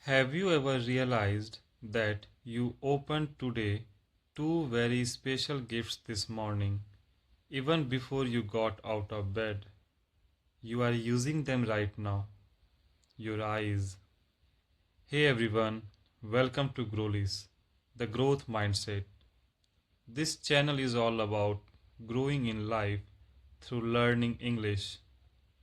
Have you ever realized that you opened today two very special gifts this morning, even before you got out of bed? You are using them right now. Your eyes. Hey everyone, welcome to GrowLish, the growth mindset. This channel is all about growing in life through learning English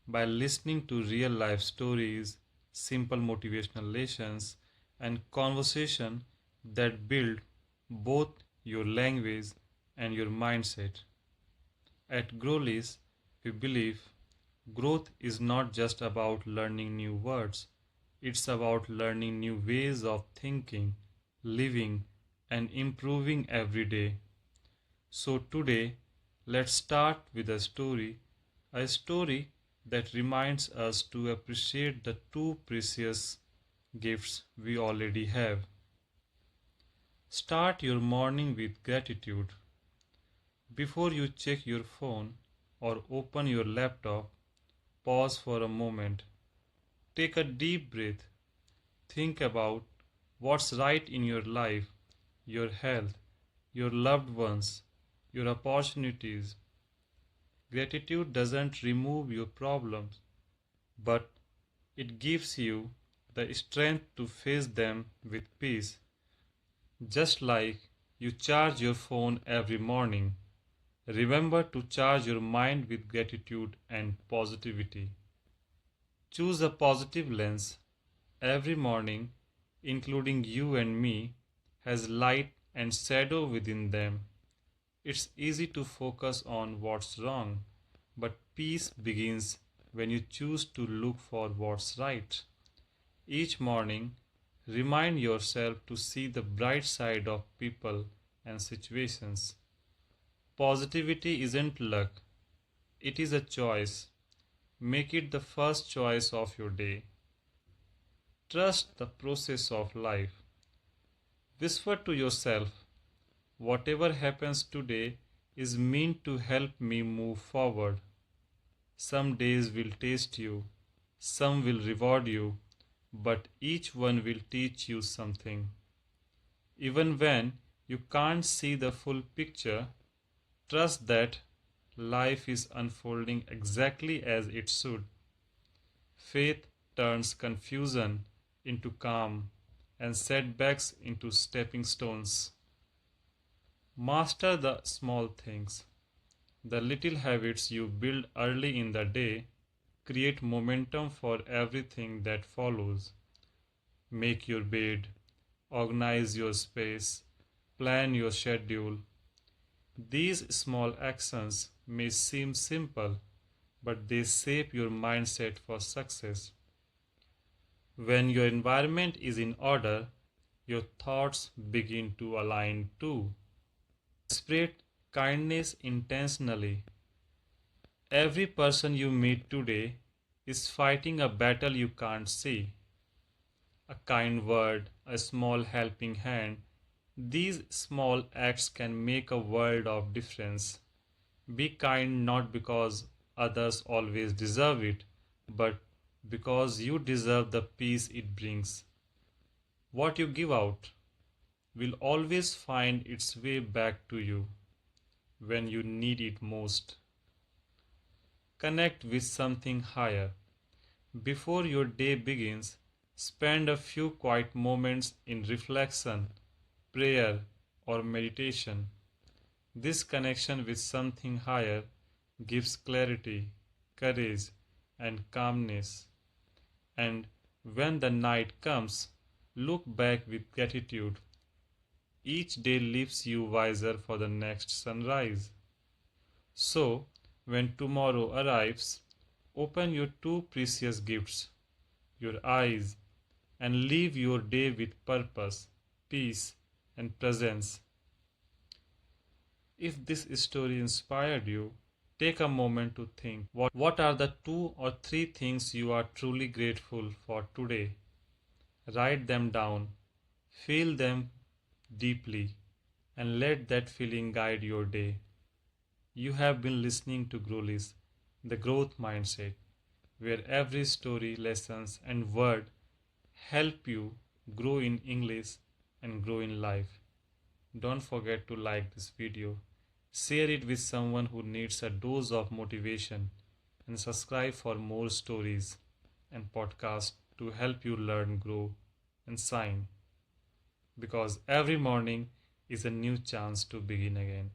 by listening to real life stories, simple motivational lessons, and conversation that build both your language and your mindset. At GrowLish, we believe growth is not just about learning new words, it's about learning new ways of thinking, living, and improving every day. So today, let's start with a story that reminds us to appreciate the two precious gifts we already have. Start your morning with gratitude. Before you check your phone or open your laptop, pause for a moment. Take a deep breath. Think about what's right in your life, your health, your loved ones, your opportunities. Gratitude doesn't remove your problems, but it gives you the strength to face them with peace. Just like you charge your phone every morning, remember to charge your mind with gratitude and positivity. Choose a positive lens. Every morning, including you and me, has light and shadow within them. It's easy to focus on what's wrong, but peace begins when you choose to look for what's right. Each morning, remind yourself to see the bright side of people and situations. Positivity isn't luck, it is a choice. Make it the first choice of your day. Trust the process of life. Whisper to yourself, whatever happens today is meant to help me move forward. Some days will test you, some will reward you, but each one will teach you something. Even when you can't see the full picture, trust that life is unfolding exactly as it should. Faith turns confusion into calm and setbacks into stepping stones. Master the small things. The little habits you build early in the day create momentum for everything that follows. Make your bed, organize your space, plan your schedule. These small actions may seem simple, but they shape your mindset for success. When your environment is in order, your thoughts begin to align too. Spread kindness intentionally. Every person you meet today is fighting a battle you can't see. A kind word, a small helping hand, these small acts can make a world of difference. Be kind not because others always deserve it, but because you deserve the peace it brings. What you give out will always find its way back to you when you need it most. Connect with something higher. Before your day begins, spend a few quiet moments in reflection, prayer, or meditation. This connection with something higher gives clarity, courage, and calmness. And when the night comes, look back with gratitude. Each day leaves you wiser for the next sunrise. So, when tomorrow arrives, open your two precious gifts, your eyes, and live your day with purpose, peace, and presence. If this story inspired you, take a moment to think what are the two or three things you are truly grateful for today? Write them down, feel them deeply, and let that feeling guide your day. You have been listening to GrowLish, the growth mindset, where every story, lessons, and word help you grow in English, and grow in life. Don't forget to like this video, share it with someone who needs a dose of motivation, and subscribe for more stories and podcasts to help you learn, grow, and shine. Because every morning is a new chance to begin again.